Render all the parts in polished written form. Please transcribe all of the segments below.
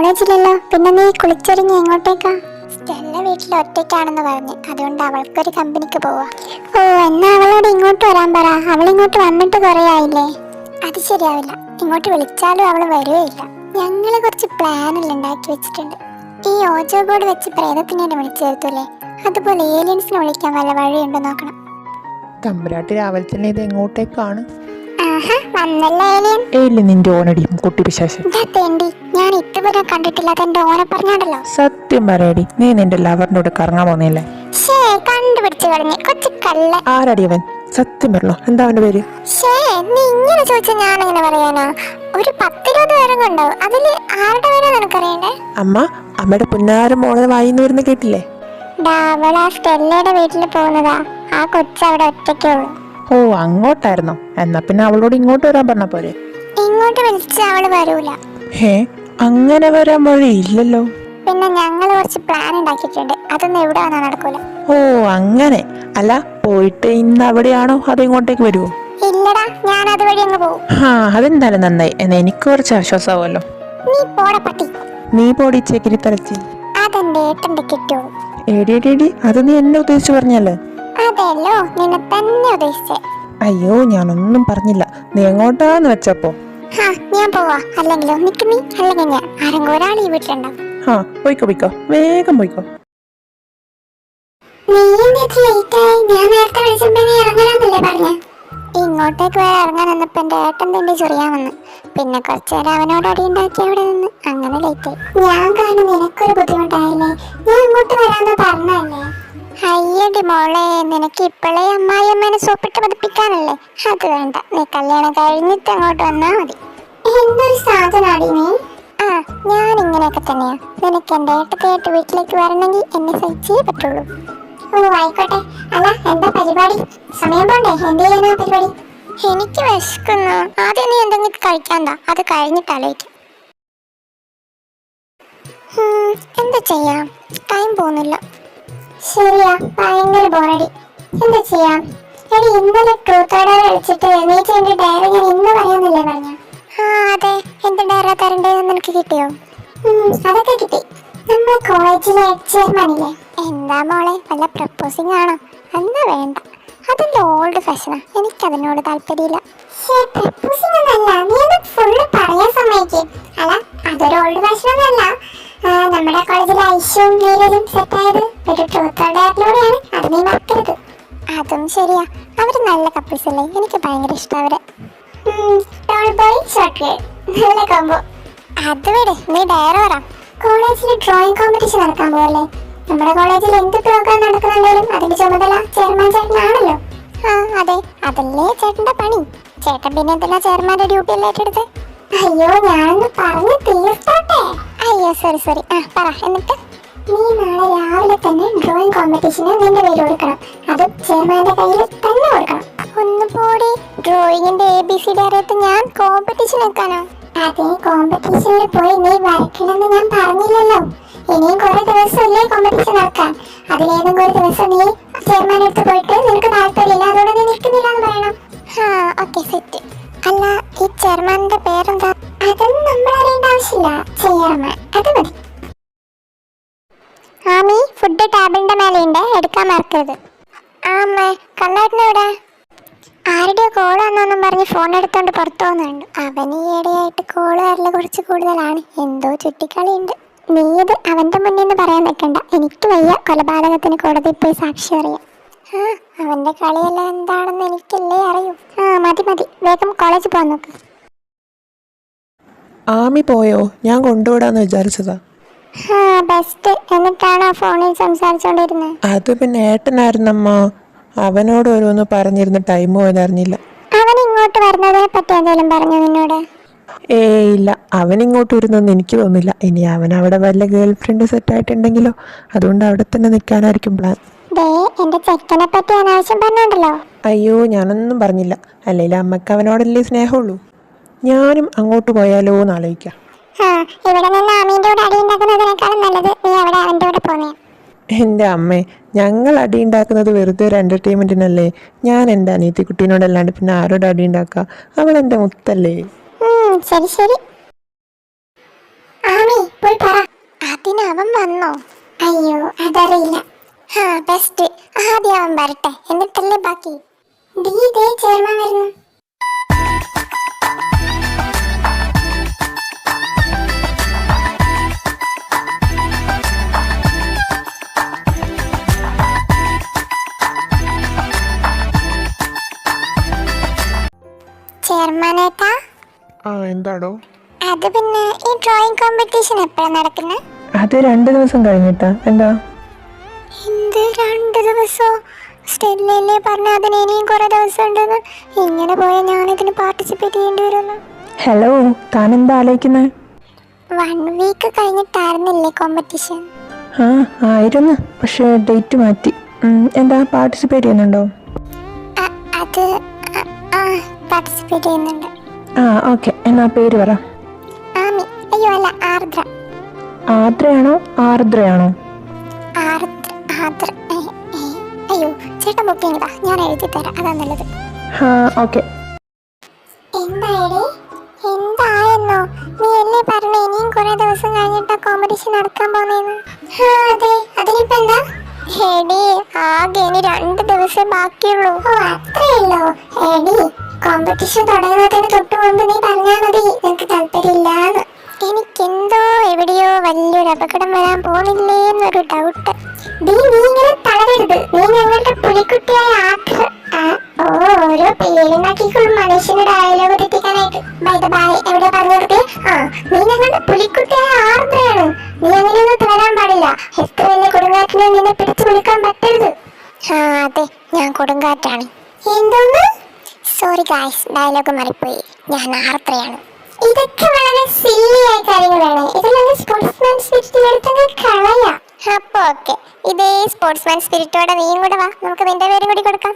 കോളേജിലല്ലോ, പിന്നെ നീ കുളിച്ചൊരുങ്ങി എങ്ങോട്ടേക്കാ? സ്റ്റെല്ല വീട്ടിൽ ഒറ്റയ്ക്കാണെന്ന് പറഞ്ഞ്, അതുകൊണ്ട് അവൾക്കൊരു കമ്പനിക്ക് പോവാ. ഓ, എന്നാ അവളോട് ഇങ്ങോട്ട് വരാൻ പറ. അവളിങ്ങോട്ട് വന്നിട്ട് കുറേ ആയില്ലേ. അത് ശരിയാവില്ല, ഇങ്ങോട്ട് വിളിച്ചാലും അവൾ വരുകയില്ല. ഞങ്ങള് കുറച്ച് പ്ലാനെല്ലാം ഉണ്ടാക്കി വെച്ചിട്ടുണ്ട്. ഈ ഓജോ ബോർഡ് വെച്ച് പ്രേതത്തിനെ വിളിച്ചു ചേർത്തൂലേ, അതുപോലെ ഏലിയൻസിനെ വിളിക്കാൻ വല്ല വഴിയുണ്ടോ നോക്കണം. തമ്പുരാട്ടി രാവിലെ തന്നെ ഇത് എങ്ങോട്ടേക്കാണ്? നിന്റെ ഓനടിയും കുട്ടി പിശാശൻ. ഞാൻ ഇതുവരെ കണ്ടിട്ടില്ല. അതെന്റെ ഓനെ പറഞ്ഞാണ്ടല്ലോ. സത്യം പറയടി, നീ നിന്റെ ലവറിന്റെ കൂടെ കറങ്ങാൻ പോന്നില്ലേ? കണ്ടുപിടിച്ചു കളഞ്ഞ് കൊച്ചു കള്ള. ആരടിയവൻ? സത്യം പറഞ്ഞോ, എന്താ അവന്റെ പേര്? നീ ഇങ്ങനെ ചോദിച്ചാ ഞാൻ എങ്ങനെ പറയാനാ? ഒരു 10-20 പേരും ഉണ്ടാവും. അതില് ആരുടെ പേരാ നിനക്കറിയണ്ടേ? അമ്മയുടെ പുന്നാരം മോളെ വായിന്ന് വരുന്ന കേട്ടില്ലേ? അവൾ ആ സ്റ്റെല്ലയുടെ വീട്ടിൽ പോകുന്നതാ. ആ കൊച്ചവിടെ ഒറ്റയ്ക്കേ ഉള്ളൂ. ഓ, അങ്ങോട്ടായിരുന്നോ? എന്നാ പിന്നെ അവളോട് ഇങ്ങോട്ട് വരാൻ പറഞ്ഞ പോരെ? ഇങ്ങോട്ട് വിളിച്ച അവള് വരൂല. അങ്ങനെ വരാൻ വഴിയില്ലല്ലോ. പിന്നെ ഞങ്ങൾ കുറച്ച് പ്ലാൻ ഉണ്ടാക്കിയിട്ടുണ്ട്. അതൊന്നും എവിടെ വന്നാ നടക്കൂല. ഓ, അങ്ങനെ. അല്ല, പോയിട്ട് ഇന്ന് അവിടെയാണോ അതോ ഇങ്ങോട്ടേക്ക് വരുവോ? ഇല്ലടാ, ഞാൻ അതുവഴി അങ്ങ് പോകും. അതെന്തായാലും നന്നായി. എന്നാ എനിക്ക് കുറച്ച് ആശ്വാസമാവല്ലോ. നീ പോടാ പട്ടി. നീ പോടി ചേക്കിരി തലച്ചി. അതെന്റെ ഏട്ടന്റെ കിട്ടുള്ളൂ. എടി, അത് നീ എന്നെ ഉദ്ദേശിച്ചു പറഞ്ഞല്ലേ? അതെല്ലോ, നിന്നെ തന്നെ ഉദ്ദേശിച്ചേ. അയ്യോ, ഞാനൊന്നും പറഞ്ഞില്ല. നീ എങ്ങോട്ടാന്ന് വെച്ചപ്പോ ഞാൻ പോവാ. അല്ലെങ്കിലോ നിക്ക് നീ, അല്ലെങ്കിൽ ഞാൻ. ആരെങ്കിലും ഒരാൾ ഈ വീട്ടിലുണ്ടാവും. പോയിക്കോ, വേഗം പോയിക്കോ. ഇങ്ങോട്ടേക്ക് വരെ ഇറങ്ങാൻ വന്നപ്പോ എന്റെ ഏട്ടൻ തന്നെ ചൊറിയാൻ വന്നു. പിന്നെ കുറച്ചേരം അവനോട് അടി ഉണ്ടാക്കി അവിടെ നിന്ന്. അങ്ങനെ ലേറ്റായി. ഞാൻ കാരണം നിനക്കൊരു ബുദ്ധിമുട്ടായില്ലേ? ഞാൻ ഇങ്ങോട്ട് വരാന്ന് പറഞ്ഞല്ലേ? അയ്യടി മോളെ, നിനക്ക് ഇപ്പോഴേ അമ്മായിയമ്മേനെ സോപ്പിട്ട് പതിപ്പിക്കാനല്ലേ? അത് വേണ്ട, നീ കല്യാണം കഴിഞ്ഞിട്ട് അങ്ങോട്ട് വന്നാ മതി. എന്തൊരു സാധനാടി നീ. ഞാൻ ഇങ്ങനെയൊക്കെ തന്നെയാ. നിനക്ക് എന്റെ ഏട്ടത്തേട്ട് വീട്ടിലേക്ക് വരണമെങ്കിൽ എന്നെ സഹിച്ചേ പറ്റുള്ളൂ. ഓ, ആയിക്കോട്ടെ. അല്ല, എന്താ പരിപാടി? സമയം പോണ്ടേ? എന്ത് ചെയ്യാനാ പരിപാടി? എനിക്ക് വിശക്കുന്നു. ആദ്യം നീ എന്തെങ്കിലും കഴിക്കാന്താ, അത് കഴിഞ്ഞിട്ട് ആലോചിക്കാം. എന്താ ചെയ്യാം, ടൈം പോകുന്നില്ല. ശരിയാ, ഭയങ്കര ബോറടി. എന്താ ചെയ്യാം? എടി, ഇന്നലെ ട്രൂത്ത് ഓർഡർ കളിച്ചിട്ട് എണീറ്റ് എന്റെ ഡയറി ഞാൻ ഇന്ന് പറയാന്നില്ലേ പറഞ്ഞ? അതെ. എന്ത് ഡയറി തരണ്ടേന്ന് നിനക്ക് കിട്ടിയോ? അതൊക്കെ കിട്ടി. നമ്മുടെ കോളേജിലെ ചെയർമാനില്ലേ? എന്താ മോളെ, വല്ല പ്രപ്പോസിംഗ് ആണോ? എന്നാ വേണ്ട, അതെന്റെ ഓൾഡ് ഫാഷനാ. എനിക്കതിനോട് താല്പര്യമില്ല. അതൊരു ഓൾഡ് ഫാഷനൊന്നല്ല. നമ്മുടെ കോളേജിലെ ഐഷും നീരജും സെറ്റായത് ഒരു ട്രൂത്ത് ഓർഡറിലൂടെയാണ്. അത് നീ മറക്കരുത്. അതും ശരിയാ, അവര് നല്ല കപ്പിൾസ് അല്ലേ? എനിക്ക് ഭയങ്കര ഇഷ്ടം അവരെ. നല്ല കോമ്പോ. അത് വിട്, നീ ഡയറി പറ. കോളേജിൽ ഡ്രോയിങ് കോമ്പറ്റീഷൻ നടക്കാൻ പോവല്ലേ? നമ്മുടെ കോളേജിൽ എന്ത് പ്രോഗ്രാം നടക്കുന്നുണ്ടെങ്കിലും അതിന്റെ ചുമതല ചെയർമാൻ ചേട്ടനാണല്ലോ. അതെ, അതല്ലേ ചേട്ടന്റെ പണി. ചേട്ടൻ പിന്നെ എന്തിനാ ചെയർമാന്റെ ഡ്യൂട്ടി എല്ലാം ഏറ്റെടുത്ത്? അയ്യോ, ഞാനൊന്ന് പറഞ്ഞു തീർത്തോട്ടെ. അയ്യോ, സോറി. പറ. എന്നിട്ട് നീ നാളെ രാവിലെ തന്നെ ഡ്രോയിങ് കോമ്പറ്റീഷന് നിന്റെ പേര് കൊടുക്കണം. അത് ചെയർമാന്റെ കയ്യിൽ തന്നെ കൊടുക്കണം. ഒന്ന് പോടി, ഡ്രോയിങ്ങിന്റെ ABCD അറിയത്ത് ഞാൻ കോമ്പറ്റീഷൻ വെക്കാനോ? അതേ, കോമ്പറ്റീഷനിൽ പോയി നീ വരയ്ക്കണമെന്ന് ഞാൻ പറഞ്ഞില്ലല്ലോ. ഇനിയും കുറെ ദിവസമല്ലേ കോമ്പറ്റീഷൻ നടക്കാൻ. അതിലേതെങ്കിലും ഒരു ദിവസം നീ ചെയർമാൻ അടുത്ത് പോയിട്ട് നിനക്ക് താല്പര്യമില്ല, അതുകൊണ്ട് നീ നിൽക്കുന്നില്ല എന്ന് പറയണം. Okay, set. അല്ല, ഈ ചെയർമാന്റെ പേരെന്താ? അതൊന്നും നമ്മൾ അറിയേണ്ട ആവശ്യമില്ല. ചെയർമാൻ, അത് മതി. ആമി, ഫുഡ് ടേബിളിന്റെ മേലെയുണ്ട്, എടുക്കാൻ മറക്കരുത്. അമ്മേ, കണ്ണേട്ടനെവിടെ? ആരുടെയോ കോൾ വന്നോന്നും പറഞ്ഞ് ഫോൺ എടുത്തോണ്ട് പുറത്തു പോകുന്നുണ്ട്. അവന് ഈയിടെയായിട്ട് കോള് വരല് കുറച്ച് കൂടുതലാണ്. എന്തോ ചുറ്റിക്കളിയുണ്ട്. നീ ഇത് അവന്റെ മുന്നിൽ നിന്ന് പറയാൻ നിൽക്കണ്ട. എനിക്ക് വയ്യ കൊലപാതകത്തിന് കോടതിയിൽ പോയി സാക്ഷി അറിയാം. അവന്റെ കളിയെല്ലാം എന്താണെന്ന് എനിക്കല്ലേ അറിയൂ. മതി, വേഗം കോളേജിൽ പോകാൻ നോക്ക്. ആമി പോയോ? ഞാൻ കൊണ്ടുവിടാന്ന് വിചാരിച്ചതാ. ബെസ്റ്റ്. എന്നിട്ടാണോ ഫോണിൽ സംസാരിച്ചോണ്ടിരുന്നത്? അത് പിന്നെ ഏട്ടനായിരുന്നമ്മ. അവനോട് ഓരോന്ന് പറഞ്ഞിരുന്ന ടൈം പോയതറിഞ്ഞില്ല. അവൻ ഇങ്ങോട്ട് വരുന്നതിനെ പറ്റി എന്തെങ്കിലും പറഞ്ഞു നിന്നോട്? ഇല്ല, അവൻ ഇങ്ങോട്ട് വരുന്നൊന്നും എനിക്ക് തോന്നില്ല. ഇനി അവൻ അവിടെ വല്ല ഗേൾ ഫ്രണ്ട് സെറ്റ് ആയിട്ടുണ്ടെങ്കിലോ, അതുകൊണ്ട് അവിടെ തന്നെ നിൽക്കാനായിരിക്കും പ്ലാൻ. എന്റെ ചെക്കനെ പറ്റി അനാവശ്യം പറഞ്ഞോണ്ടല്ലോ. അയ്യോ, ഞാനൊന്നും പറഞ്ഞില്ല. അല്ലെങ്കിൽ അമ്മക്ക് അവനോടല്ലേ സ്നേഹമുള്ളൂ. ഞാനും അങ്ങോട്ട് പോയാലോ എന്ന് ആലോചിക്കാം. ഇവിടെ നിന്ന് ആമീന്റെ കൂടെ അടി ഉണ്ടാക്കുന്നതിനേക്കാളും നല്ലത് നീ അവിടെ അവന്റെ കൂടെ പോന്നേ. എൻ്റെ അമ്മേ, ഞങ്ങൾ അടി ഉണ്ടാക്കുന്നത് വെറുതെ ഒരു എൻ്റർടൈൻമെൻറ്റിനല്ലേ. ഞാൻ എൻ്റെ അനിയത്തിക്കുട്ടീനോടല്ലാണ്ട് പിന്നെ ആരോട് അടി ഉണ്ടാക്കുക? അവൾ എൻ്റെ മുത്തല്ലേ. ശരി. ആമി പോയി പറ. അതിനവൻ വന്നോ? അയ്യോ അതറിയില്ല. ബെസ്റ്റ്, ആദ്യം അവൻ വരട്ടെ എന്നിട്ടല്ലേ ബാക്കി. ദേ ചെയർമാൻ വരുന്നു. ചെയർമാനേട്ടാ. എന്താടോ? അത് പിന്നെ ഈ ഡ്രോയിങ് കോമ്പറ്റീഷൻ എപ്പോഴാണ് നടക്കുന്നത്? അത് 2 ദിവസം കഴിഞ്ഞിട്ടാ. എന്താ? എന്ത് 2 ദിവസോ? സ്റ്റെല്ലല്ലേ പറഞ്ഞ അതിന് ഇനിയും കുറെ ദിവസം ഉണ്ടെന്ന്. ഇങ്ങനെ പോയാൽ ഞാനിതിന് പാർട്ടിസിപ്പേറ്റ് ചെയ്യേണ്ടി വരുന്നു. ഹലോ, താൻ എന്താ ആലോചിക്കുന്നത്? 1 വീക്ക് കഴിഞ്ഞിട്ടായിരുന്നില്ലേ കോമ്പറ്റീഷൻ? ആയിരുന്നു, പക്ഷേ ഡേറ്റ് മാറ്റി. എന്താ, പാർട്ടിസിപ്പേറ്റ് ചെയ്യുന്നുണ്ടോ? അത് പാർട്ടിസിപ്പേറ്റ് ചെയ്യുന്നുണ്ട്. ഓക്കെ, എന്നാ പേര് പറ. ആമി. അയ്യോ അല്ല, ആർദ്ര. ആർദ്രയാണോ ആർദ്രയാണോ? ആർദ്ര. അയ്യോ ചേട്ടൻ ബുക്കിംഗ് താ, ഞാൻ എഴുതി തരാം, അതാ നല്ലത്. ഓക്കെ. എന്തായെന്നോ? നീ അല്ലേ പറഞ്ഞ ഇനിയും കുറെ ദിവസം കഴിഞ്ഞിട്ടാ കോമ്പറ്റീഷൻ നടക്കാൻ പോന്നേന്ന്? അതെ, അതിനിപ്പോ എന്താ? എടി ആകെ ഇനി 2 ദിവസം ബാക്കിയുള്ളൂ. അത്രയല്ലോ എടി. കോമ്പറ്റീഷൻ തുടങ്ങുന്നതിന് തൊട്ട് മുമ്പ് നീ പറഞ്ഞാ മതി നിനക്ക് താല്പര്യമില്ലാന്ന്. എനിക്കെന്തോ എവിടെയോ വലിയൊരു അപകടം വരാൻ പോണില്ലേ എന്നൊരു ഡൗട്ട്. നീ ഇങ്ങനെ തളരരുത്. നീ ഞങ്ങളുടെ പുലിക്കുട്ടിയായ ഓരോ പേരുണ്ടാക്കിക്കുള്ള മനുഷ്യന്റെ ഡയലോഗ് തെറ്റിക്കാനായിട്ട്. എവിടെ പറഞ്ഞെടുത്ത്? നീ ഞങ്ങളുടെ പുലിക്കുട്ടിയായ ആർദ്രയാണ്. നീ അങ്ങനെയൊന്നും തളരാൻ പാടില്ല. എത്ര വലിയ കൊടുങ്കാറ്റിനെ നിന്നെ പിടിച്ചു വിളിക്കാൻ പറ്റരുത്. അതെ, ഞാൻ കൊടുങ്കാറ്റാണ്. എന്തോന്ന്? സോറി ഗായ്സ്, ഡയലോഗ് മാറിപ്പോയി. ഞാൻ ആർദ്രയാണ്. ഇതൊക്കെ വളരെ സില്ലിയായ കാര്യങ്ങളാണ്. ഇതിലൊന്ന് സ്പോർട്സ്മാൻ സ്പിരിറ്റിലെടുത്തങ്ങ് കളയാ. അപ്പൊ ഓക്കെ, ഇതേ സ്പോർട്സ്മാൻ സ്പിരിറ്റോടെ നീയും കൂടെ വാ, നമുക്ക് നിന്റെ പേരും കൂടി കൊടുക്കാം.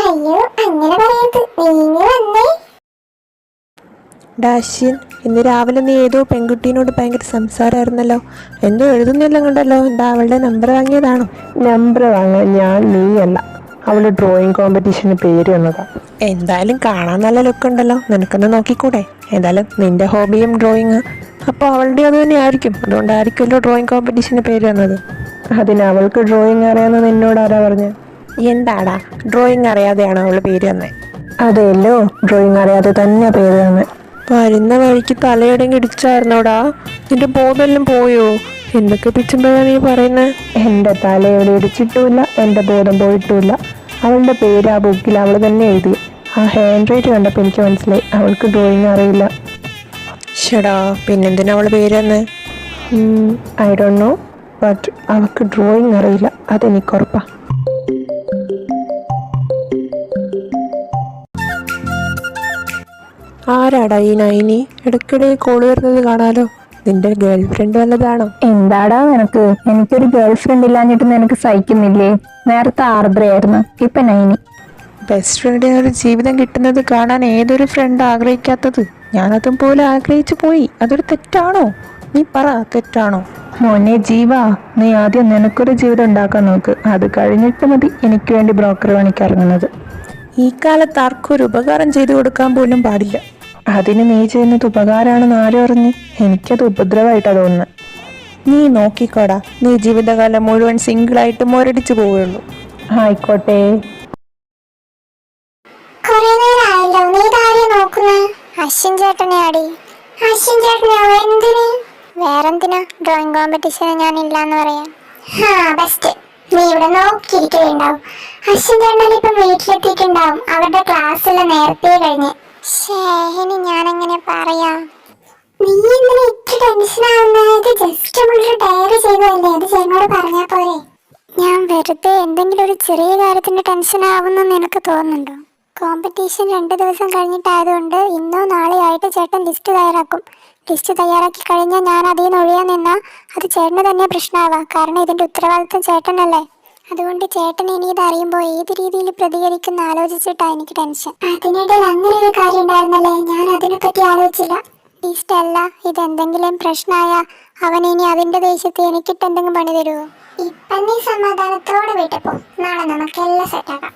അയ്യോ അങ്ങനെ പറയരുത്, നീങ്ങി വന്നേ. ഡാഷ്യൻ, ഇന്ന് രാവിലെ നീ ഏതോ പെൺകുട്ടീനോട് ഭയങ്കര സംസാരമായിരുന്നല്ലോ. എന്തോ എഴുതുന്നില്ല കണ്ടല്ലോ. എന്താ, അവളുടെ നമ്പർ വാങ്ങിയതാണോ? നമ്പർ വാങ്ങാൻ ഞാൻ നീയല്ല, അവള് ഡ്രോയിങ് കോമ്പറ്റീഷന് പേര് വന്നതാ. എന്തായാലും കാണാൻ നല്ല ലുക്ക് ഉണ്ടല്ലോ, നിനക്കൊന്ന് നോക്കിക്കൂടെ? എന്തായാലും നിന്റെ ഹോബിയും ഡ്രോയിങ്, അപ്പോൾ അവളുടെ അത് തന്നെ ആയിരിക്കും. അതുകൊണ്ടായിരിക്കുമല്ലോ ഡ്രോയിങ് കോമ്പറ്റീഷന് പേര് വന്നത്. അതിന് അവൾക്ക് ഡ്രോയിങ് അറിയാമെന്ന് നിന്നോട് ആരാ പറഞ്ഞത്? എന്താടാ, ഡ്രോയിങ് അറിയാതെയാണോ അവൾ പേര് വന്നത്? അതെയല്ലോ, ഡ്രോയിങ് അറിയാതെ തന്നെ പേര് വന്നത്. വരുന്ന വഴിക്ക് തലയടങ്ങി ഇടിച്ചായിരുന്നോടാ? നിന്റെ ബോധമെല്ലാം പോയോ? എന്തൊക്കെ പിച്ചുമ്പോഴാണ് നീ പറയുന്നത്? എൻ്റെ തല എവിടെ ഇടിച്ചിട്ടുമില്ല, എൻ്റെ ബോധം പോയിട്ടുമില്ല. അവളുടെ പേര് ആ ബുക്കിൽ അവൾ തന്നെ എഴുതി. ആ ഹാൻഡ് റൈറ്റ് കണ്ടപ്പോൾ എനിക്ക് മനസ്സിലായി അവൾക്ക് ഡ്രോയിങ് അറിയില്ല. ഷടാ, പിന്നെന്തിനാ അവൾ പേര് തന്നെ? ഐ ഡോണ്ട് നോ, ബട്ട് അവൾക്ക് ഡ്രോയിങ് അറിയില്ല, അതെനിക്ക് ഉറപ്പാ. ആരാടാ ഈ നൈനി? ഇടയ്ക്കിടെ കോള് വരുന്നത് കാണാലോ. നിന്റെ ഗേൾ ഫ്രണ്ട് വല്ലതാണോ? എന്താടാ നിനക്ക്? എനിക്കൊരു ഗേൾ ഫ്രണ്ട് ഇല്ലാഞ്ഞിട്ട് നിനക്ക് സഹിക്കുന്നില്ലേ? നേരത്തെ ആർദ്രയായിരുന്നു, ഇപ്പൊ നൈനി. ബെസ്റ്റ് ഫ്രണ്ടിന് ഒരു ജീവിതം കിട്ടുന്നത് കാണാൻ ഏതൊരു ഫ്രണ്ട് ആഗ്രഹിക്കാത്തത്? ഞാനതും പോലെ ആഗ്രഹിച്ചു പോയി. അതൊരു തെറ്റാണോ? നീ പറ, തെറ്റാണോ? മോനെ ജീവാ, നീ ആദ്യം നിനക്കൊരു ജീവിതം ഉണ്ടാക്കാൻ നോക്ക്. അത് കഴിഞ്ഞിട്ട് മതി എനിക്ക് വേണ്ടി ബ്രോക്കർ പണിക്ക് ഇറങ്ങുന്നത്. ഈ കാലത്ത് ആർക്കും ഒരു ഉപകാരം ചെയ്തു കൊടുക്കാൻ പോലും പാടില്ല. അതിന് നീ ചെയ്യുന്നത് ഉപകാരമാണെന്ന് ആരും അറിഞ്ഞ്? എനിക്കത് ഉപദ്രവമായിട്ടാ തോന്നുന്നത്. നീ നോക്കിക്കോടാ, നീ ജീവിതകാലം മുഴുവൻ സിംഗിളായിട്ട് മോരടിച്ചു പോവുകയുള്ളൂ. ആയിക്കോട്ടെ. അശ്വിൻ ചേട്ടനെ ആടി. അശ്വിൻ ചേട്ടനെ എന്തിന്? വേറെന്തിനാ, ഡ്രോയിങ് കോമ്പറ്റീഷന് ഞാൻ ഇല്ലാന്ന് പറയാം. ബെസ്റ്റ്, നീ ഇവിടെ നോക്കിയിരിക്കുന്നുണ്ടാവും. അശ്വിൻ ചേട്ടൻ ഇപ്പം വീട്ടിലെത്തിയിട്ടുണ്ടാവും. അവരുടെ ക്ലാസ്സെല്ലാം നേരത്തെ കഴിഞ്ഞ്. ഇനി ഞാനെങ്ങനെ പറയാ? നീ എന്തിനാ ഇത്ര ടെൻഷൻ ആവുന്നത്? ജസ്റ്റ് നമ്മളൊരു ഡയറി ചെയ്തതല്ലേ, അത് ചേട്ടനോട് പറഞ്ഞാ പോരെ? ഞാൻ വെറുതെ എന്തെങ്കിലും ഒരു ചെറിയ കാര്യത്തിന് ടെൻഷൻ ആവുന്നെന്ന് എനിക്ക് തോന്നുന്നുണ്ടോ? കോമ്പറ്റീഷൻ 2 ദിവസം കഴിഞ്ഞിട്ടായതുകൊണ്ട് ഇന്നോ നാളെയോ ആയിട്ട് ചേട്ടൻ ലിസ്റ്റ് തയ്യാറാക്കും. ലിസ്റ്റ് തയ്യാറാക്കി കഴിഞ്ഞാൽ ഞാൻ അതിൽ നിന്ന് ഒഴിയാൻ നിന്നാൽ അത് ചേട്ടന് തന്നെ പ്രശ്നമാവാം. കാരണം ഇതിൻ്റെ ഉത്തരവാദിത്വം ചേട്ടനല്ലേ. അതുകൊണ്ട് ചേട്ടൻ ഇനി ഇത് അറിയുമ്പോൾ ഏത് രീതിയിൽ പ്രതികരിക്കുന്ന ആലോചിച്ചിട്ടാണ് എനിക്ക് ടെൻഷൻ. അതിനിടയിൽ അങ്ങനെ ഒരു കാര്യം ഉണ്ടായിരുന്നല്ലേ, ഞാൻ അതിനെപ്പറ്റി ആലോചിച്ചില്ല. ലിസ്റ്റ് അല്ല, ഇതെന്തെങ്കിലും പ്രശ്നമായ അവൻ ഇനി അതിൻ്റെ ദേഷ്യത്തിൽ എനിക്കിട്ട് എന്തെങ്കിലും പണി തരുമോ? ഇപ്പം നീ സമാധാനത്തോടെ വീട്ടിൽ പോ, നാളെ നമുക്കെല്ലാം സെറ്റാക്കാം.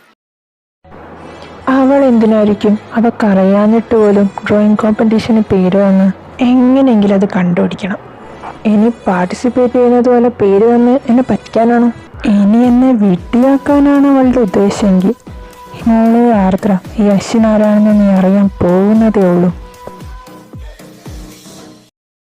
അവൾ എന്തിനായിരിക്കും അവക്കറിയാഞ്ഞിട്ട് പോലും ഡ്രോയിങ് കോമ്പറ്റീഷന് പേര് വന്ന്? എങ്ങനെയെങ്കിലും അത് കണ്ടുപിടിക്കണം. ഇനി പാർട്ടിസിപ്പേറ്റ് ചെയ്യുന്നത് പോലെ പേര് തന്ന് എന്നെ പറ്റിക്കാനാണോ? ഇനി എന്നെ വിട്ടിയാക്കാനാണ് അവളുടെ ഉദ്ദേശമെങ്കിൽ മോളെ ആർദ്ര, ഈ അശ്വിൻ ആരാണെന്ന് നീ അറിയാൻ പോകുന്നതേ ഉള്ളൂ.